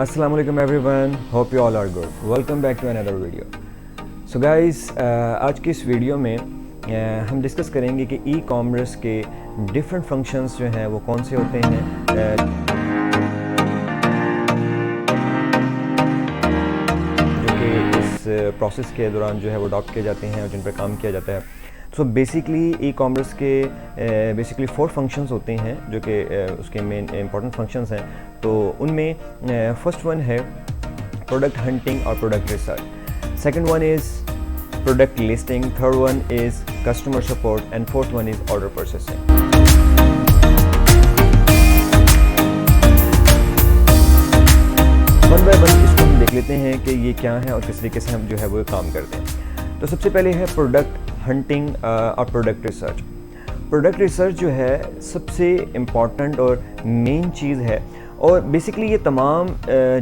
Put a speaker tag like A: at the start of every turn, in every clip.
A: Assalamu alaikum everyone, hope you all are good. Welcome back to another video. So guys, आज की इस video में हम discuss करेंगे कि ई कॉमर्स के डिफरेंट फंक्शंस जो हैं वो कौन से होते हैं जो कि इस प्रोसेस के दौरान जो है वो अडॉप्ट किए जाते हैं और जिन पर काम किया जाता है। सो बेसिकली ई कॉमर्स के बेसिकली 4 फंक्शंस होते हैं जो कि उसके मेन इंपॉर्टेंट फंक्शंस हैं। तो उनमें फर्स्ट वन है प्रोडक्ट हंटिंग और product research, second one is product listing, third one is customer support and fourth one is order processing. One by one इसको हम देख लेते हैं कि ये क्या है और किस तरीके से हम जो है वो काम करते हैं। तो सबसे पहले है प्रोडक्ट हंटिंग और प्रोडक्ट रिसर्च। प्रोडक्ट रिसर्च जो है सबसे इम्पॉर्टेंट और मेन चीज़ है और बेसिकली ये तमाम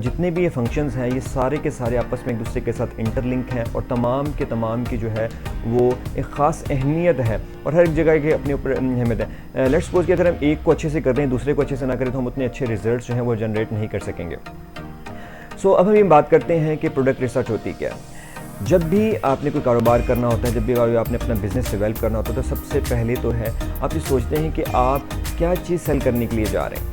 A: जितने भी ये फंक्शंस हैं ये सारे के सारे आपस में एक दूसरे के साथ इंटरलिंक हैं और तमाम के तमाम की जो है वो एक ख़ास अहमियत है और हर एक जगह के अपने ऊपर अहमियत है। लेट्स सपोज कि अगर हम एक को अच्छे से कर रहे हैं दूसरे को अच्छे से ना करें तो हम उतने अच्छे रिजल्ट जो हैं वो जनरेट नहीं कर सकेंगे। सो अब हम ये बात करते हैं कि प्रोडक्ट रिसर्च होती क्या है। जब भी आपने कोई कारोबार करना होता है, जब भी आपने अपना बिज़नेस डेवलप करना होता है तो सबसे पहले तो है आप ये सोचते हैं कि आप क्या चीज़ सेल करने के लिए जा रहे हैं।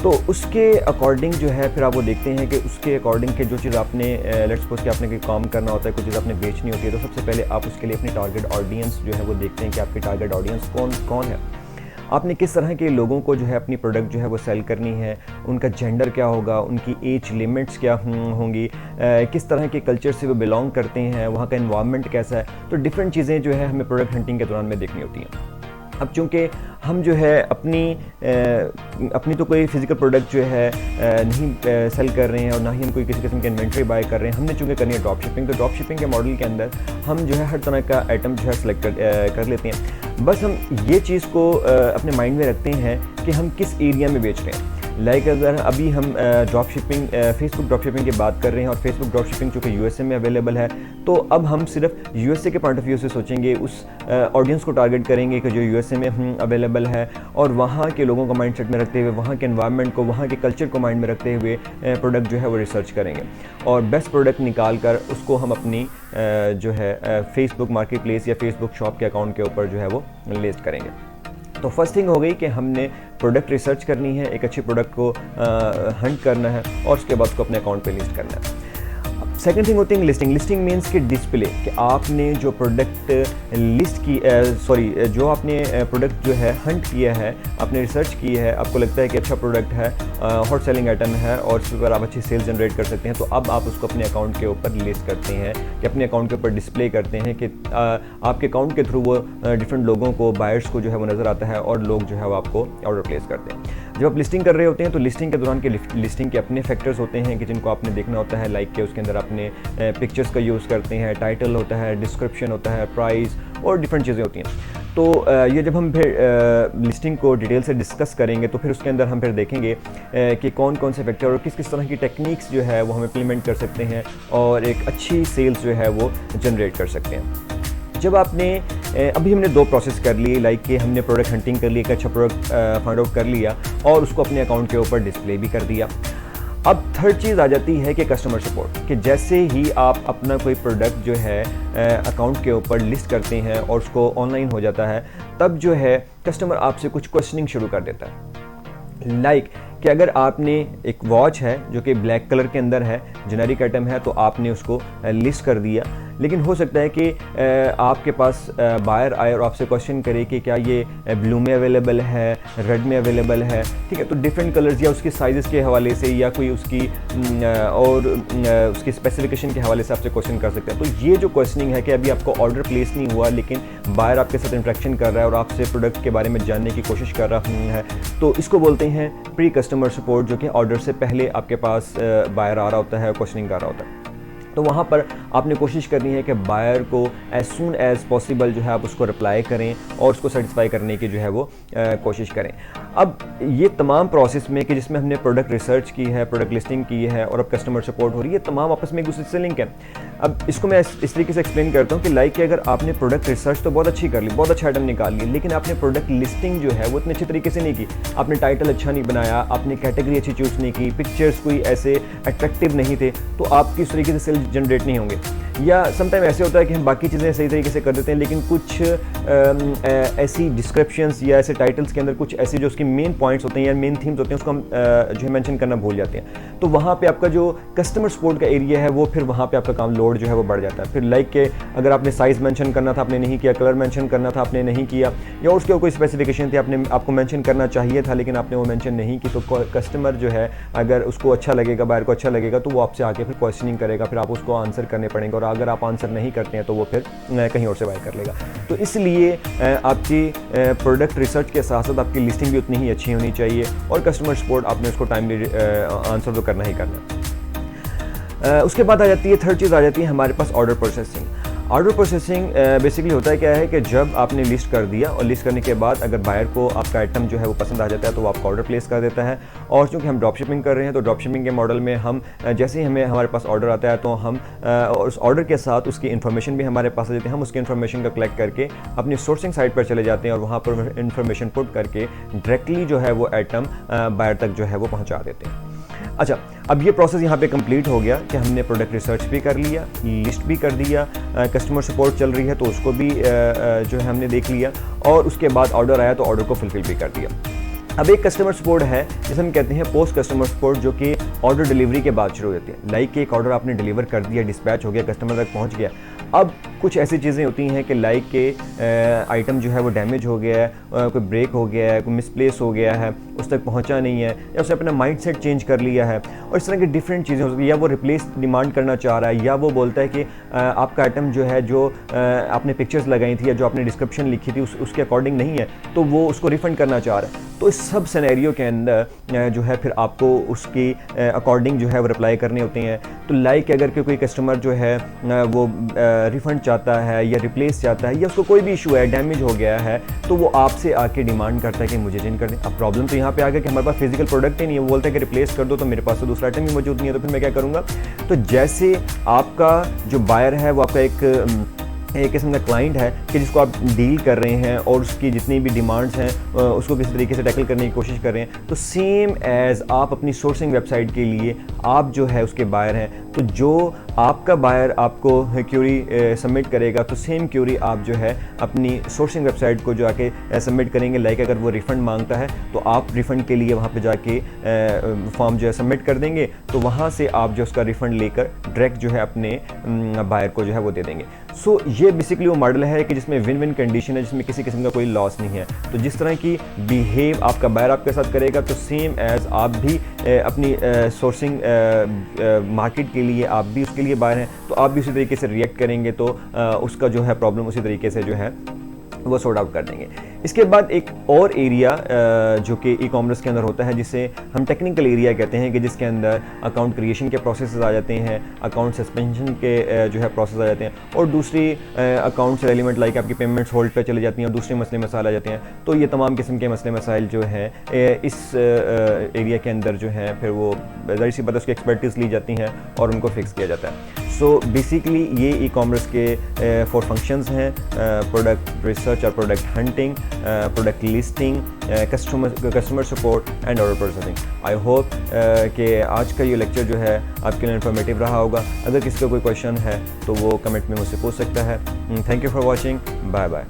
A: तो उसके अकॉर्डिंग जो है फिर आप वो देखते हैं कि उसके अकॉर्डिंग के जो चीज़ आपने लेट्स सपोज कि आपने कोई काम करना होता है, कोई चीज़ आपने बेचनी होती है, तो सबसे पहले आप उसके लिए अपनी टारगेट ऑडियंस जो है वो देखते हैं कि आपकी टारगेट ऑडियंस कौन है। आपने किस तरह के लोगों को जो है अपनी प्रोडक्ट जो है वो सेल करनी है, उनका जेंडर क्या होगा, उनकी एज लिमिट्स क्या होंगी, किस तरह के कल्चर से वो बिलोंग करते हैं, वहाँ का एनवायरनमेंट कैसा है। तो डिफरेंट चीज़ें जो है हमें प्रोडक्ट हंटिंग के दौरान में देखनी होती हैं। अब चूँकि हम जो है अपनी तो कोई फिज़िकल प्रोडक्ट जो है नहीं सेल कर रहे हैं और ना ही हम कोई किसी किस्म की इन्वेंट्री बाय कर रहे हैं, हमने चूँकि करनी है ड्रॉप शिपिंग। तो ड्रॉप शिपिंग के मॉडल के अंदर हम जो है हर तरह का आइटम जो है सेलेक्ट कर लेते हैं। बस हम ये चीज़ को अपने माइंड में रखते हैं कि हम किस एरिया में बेच रहे हैं। लाइक अगर अभी हम drop shipping Facebook drop shipping की बात कर रहे हैं और फेसबुक ड्रॉप शिपिंग चूँकि यूएसए में अवेलेबल है, तो अब हम सिर्फ यूएसए के पॉइंट ऑफ व्यू से सोचेंगे, उस ऑडियंस को टारगेट करेंगे कि जो यूएसए में अवेलेबल है और वहाँ के लोगों को माइंडसेट में रखते हुए, वहाँ के एनवायरनमेंट को, वहाँ के कल्चर को माइंड में रखते हुए प्रोडक्ट जो है वो रिसर्च करेंगे और बेस्ट प्रोडक्ट निकाल कर उसको हम अपनी जो है फेसबुक मार्केट प्लेस या फेसबुक शॉप के अकाउंट के ऊपर जो है वो लिस्ट करेंगे। तो फर्स्ट थिंग हो गई कि हमने प्रोडक्ट रिसर्च करनी है, एक अच्छे प्रोडक्ट को हंट करना है और उसके बाद उसको अपने अकाउंट पे लिस्ट करना है। सेकंड थिंग होती है लिस्टिंग। लिस्टिंग मीन्स कि डिस्प्ले, कि आपने जो प्रोडक्ट लिस्ट की जो आपने प्रोडक्ट जो है हंट किया है, आपने रिसर्च की है, आपको लगता है कि अच्छा प्रोडक्ट है, हॉट सेलिंग आइटम है और उस पर आप अच्छी सेल जनरेट कर सकते हैं, तो अब आप उसको अपने अकाउंट के ऊपर लिस्ट करते हैं कि अपने अकाउंट के ऊपर डिस्प्ले करते हैं कि आपके अकाउंट के थ्रू वो डिफरेंट लोगों को, बायर्स को जो है वो नज़र आता है और लोग जो है वो आपको ऑर्डर प्लेस करते हैं। जब आप लिस्टिंग कर रहे होते हैं तो लिस्टिंग के दौरान के लिस्टिंग के अपने फैक्टर्स होते हैं कि जिनको आपने देखना होता है, लाइक के उसके अंदर आपने पिक्चर्स का यूज़ करते हैं, टाइटल होता है, डिस्क्रिप्शन होता है, प्राइस और डिफरेंट चीज़ें होती हैं। तो ये जब हम फिर लिस्टिंग को डिटेल से डिस्कस करेंगे तो फिर उसके अंदर हम फिर देखेंगे कि कौन कौन से फैक्टर और किस किस तरह की टेक्निक्स जो है वो हम इम्प्लीमेंट कर सकते हैं और एक अच्छी सेल्स जो है वो जनरेट कर सकते हैं। जब आपने अभी हमने 2 प्रोसेस कर लिए, लाइक कि हमने प्रोडक्ट हंटिंग कर लिया, एक अच्छा प्रोडक्ट फाइंड आउट कर लिया और उसको अपने अकाउंट के ऊपर डिस्प्ले भी कर दिया। अब थर्ड चीज़ आ जाती है कि कस्टमर सपोर्ट, कि जैसे ही आप अपना कोई प्रोडक्ट जो है अकाउंट के ऊपर लिस्ट करते हैं और उसको ऑनलाइन हो जाता है, तब जो है कस्टमर आपसे कुछ क्वेश्चनिंग शुरू कर देता है। लाइक कि अगर आपने एक वॉच है जो कि ब्लैक कलर के अंदर है, जेनेरिक आइटम है, तो आपने उसको लिस्ट कर दिया, लेकिन हो सकता है कि आपके पास बायर आए और आपसे क्वेश्चन करे कि क्या ये ब्लू में अवेलेबल है, रेड में अवेलेबल है, ठीक है। तो डिफरेंट कलर्स या उसके साइज़ के हवाले से या कोई उसकी और उसकी स्पेसिफिकेशन के हवाले से आपसे क्वेश्चन कर सकते हैं। तो ये जो क्वेश्चनिंग है कि अभी आपको ऑर्डर प्लेस नहीं हुआ लेकिन बायर आपके साथ इंटरेक्शन कर रहा है और आपसे प्रोडक्ट के बारे में जानने की कोशिश कर रहा है, तो इसको बोलते हैं प्री कस्टमर सपोर्ट, जो कि ऑर्डर से पहले आपके पास बायर आ रहा होता है, क्वेश्चनिंग कर रहा होता है। तो वहाँ पर आपने कोशिश करनी है कि बायर को एज सून एज़ पॉसिबल जो है आप उसको रिप्लाई करें और उसको सेटिस्फाई करने की जो है वो कोशिश करें। अब ये तमाम प्रोसेस में कि जिसमें हमने प्रोडक्ट रिसर्च की है, प्रोडक्ट लिस्टिंग की है और अब कस्टमर सपोर्ट हो रही है, तमाम आपस में एक दूसरे से लिंक है। अब इसको मैं इस तरीके से एक्सप्लेन करता हूँ कि लाइक कि अगर आपने प्रोडक्ट रिसर्च तो बहुत अच्छी कर ली, बहुत अच्छा आइटम निकाल लिया, लेकिन आपने प्रोडक्ट लिस्टिंग जो है वो इतने अच्छे तरीके से नहीं की, आपने टाइटल अच्छा नहीं बनाया, आपने कैटेगरी अच्छी चूज़ नहीं की, पिक्चर्स कोई ऐसे अट्रैक्टिव नहीं थे, तो आपकी उस तरीके से सेल्स जनरेट नहीं होंगे। या समटाइम ऐसे होता है कि हम बाकी चीज़ें सही तरीके से कर देते हैं, लेकिन कुछ ऐसी डिस्क्रिप्शंस या ऐसे टाइटल्स के अंदर कुछ ऐसे जो उसके मेन पॉइंट्स होते हैं या मेन थीम्स होते हैं उसको हम जो है मेंशन करना भूल जाते हैं। तो वहाँ पे आपका जो कस्टमर सपोर्ट का एरिया है वो फिर वहाँ पे आपका काम लोड जो है वो बढ़ जाता है। फिर लाइक के अगर आपने साइज़ मेंशन करना था आपने नहीं किया, कलर मेंशन करना था आपने नहीं किया, या उसके कोई स्पेसिफिकेशन थी आपको मेंशन करना चाहिए था लेकिन आपने वो मेंशन नहीं की, तो कस्टमर जो है अगर उसको अच्छा लगेगा, बायर को अच्छा लगेगा, तो वो आपसे आके फिर क्वेश्चनिंग करेगा, फिर आप उसको आंसर करने पड़ेंगे, और अगर आप आंसर नहीं करते हैं तो वो फिर कहीं और से बाय कर लेगा। तो इसलिए आपकी प्रोडक्ट रिसर्च के साथ साथ आपकी लिस्टिंग भी उतनी ही अच्छी होनी चाहिए, और कस्टमर सपोर्ट आपने उसको टाइमली आंसर तो करना ही करना। उसके बाद आ जाती है, थर्ड चीज़ आ जाती है हमारे पास order processing. Order processing basically होता है क्या है कि जब आपने लिस्ट कर दिया और लिस्ट करने के बाद अगर बायर को आपका आइटम जो है वो पसंद आ जाता है तो वो आपका ऑर्डर प्लेस कर देता है। और चूँकि हम ड्रॉप शिपिंग कर रहे हैं तो ड्रॉप शिपिंग के मॉडल में हम जैसे ही हमारे पास ऑर्डर आता है तो हम उस ऑर्डर के साथ उसकी इन्फॉर्मेशन भी हमारे पास आ जाती है। हम उसकी इन्फॉर्मेशन का कलेक्ट करके अपनी सोर्सिंग साइट पर चले जाते हैं और वहाँ पर इन्फॉर्मेशन पुट करके डायरेक्टली जो है वो आइटम बायर तक जो है वो पहुँचा देते हैं। अच्छा, अब ये प्रोसेस यहाँ पे कंप्लीट हो गया कि हमने प्रोडक्ट रिसर्च भी कर लिया, लिस्ट भी कर दिया, कस्टमर सपोर्ट चल रही है तो उसको भी जो है हमने देख लिया, और उसके बाद ऑर्डर आया तो ऑर्डर को फुलफिल भी कर दिया। अब एक कस्टमर सपोर्ट है जिसे हम कहते हैं पोस्ट कस्टमर सपोर्ट, जो कि ऑर्डर डिलीवरी के बाद शुरू होती है। लाइक एक ऑर्डर आपने डिलीवर कर दिया, डिस्पैच हो गया, कस्टमर तक पहुंच गया, अब कुछ ऐसी चीज़ें होती हैं कि लाइक के आइटम जो है वो डैमेज हो गया है, कोई ब्रेक हो गया है, कोई मिसप्लेस हो गया है, उस तक पहुंचा नहीं है, या उसने अपना माइंडसेट चेंज कर लिया है, और इस तरह की डिफरेंट चीज़ें हो सकती हैं। या वो रिप्लेस डिमांड करना चाह रहा है, या वो बोलता है कि आपका आइटम जो है जो आपने पिक्चर्स लगाई थी या जो आपने डिस्क्रिप्शन लिखी थी उसके अकॉर्डिंग नहीं है, तो वो उसको रिफ़ंड करना चाह रहा है। तो इस सब सिनेरियो के अंदर जो है फिर आपको उसकी अकॉर्डिंग जो है वो रिप्लाई करने होते हैं। तो लाइक अगर कोई कस्टमर जो है वो रिफ़ंड चाहता है या रिप्लेस चाहता है, या उसको कोई भी इशू है, डैमेज हो गया है, तो वो आपसे आके डिमांड करता है कि मुझे चेंज कर दें। अब प्रॉब्लम तो यहाँ पे आ गया कि हमारे पास फिजिकल प्रोडक्ट ही नहीं है, वो बोलता है कि रिप्लेस कर दो, तो मेरे पास तो दूसरा आइटम भी मौजूद नहीं है, तो फिर मैं क्या करूँगा। तो जैसे आपका जो बायर है वो आपका एक किस्म का क्लाइंट है कि जिसको आप डील कर रहे हैं और उसकी जितनी भी डिमांड्स हैं उसको किसी तरीके से टैकल करने की कोशिश कर रहे हैं, तो सेम एज़ आप अपनी सोर्सिंग वेबसाइट के लिए आप जो है उसके बायर हैं, तो जो आपका बायर आपको क्यूरी सबमिट करेगा तो सेम क्यूरी आप जो है अपनी सोर्सिंग वेबसाइट को जो आके सबमिट करेंगे। लाइक अगर वो रिफ़ंड मांगता है तो आप रिफ़ंड के लिए वहाँ पे जाके फॉर्म जो है सबमिट कर देंगे, तो वहाँ से आप जो उसका रिफ़ंड लेकर डायरेक्ट जो है अपने बायर को जो है वो दे देंगे। सो ये बेसिकली वो मॉडल है कि जिसमें विन विन कंडीशन है, जिसमें किसी किस्म का कोई लॉस नहीं है। तो जिस तरह की बिहेव आपका बायर आपके साथ करेगा, तो सेम एज़ आप भी अपनी सोर्सिंग मार्केट के लिए आप भी उसके लिए बायर हैं, तो आप भी उसी तरीके से रिएक्ट करेंगे, तो उसका जो है प्रॉब्लम उसी तरीके से जो है वो सॉर्ट आउट कर देंगे। इसके बाद एक और एरिया जो कि ई कॉमर्स के अंदर होता है, जिसे हम टेक्निकल एरिया कहते हैं, कि जिसके अंदर अकाउंट क्रिएशन के प्रोसेस आ जाते हैं, अकाउंट सस्पेंशन के जो है प्रोसेस आ जाते हैं, और दूसरी अकाउंट से रेलिवेंट लाइक आपकी पेमेंट्स होल्ड पे चले जाती हैं, और दूसरे मसले मसाइल आ जाते हैं। तो ये तमाम किस्म के मसले मसाइल जो हैं इस एरिया के अंदर जो हैं फिर वो ज़ाहिर सी बात उसकी एक्सपर्टीज़ ली जाती हैं और उनको फिक्स किया जाता है। सो बेसिकली ये ई कॉमर्स के 4 फंक्शंस हैं: प्रोडक्ट रिसर्च और product hunting, product listing, customer support and order processing. I hope कि आज का ये लेक्चर जो है आपके लिए इन्फॉर्मेटिव रहा होगा। अगर किसी का कोई क्वेश्चन है तो वो कमेंट में मुझसे पूछ सकता है। Thank you for watching, bye bye.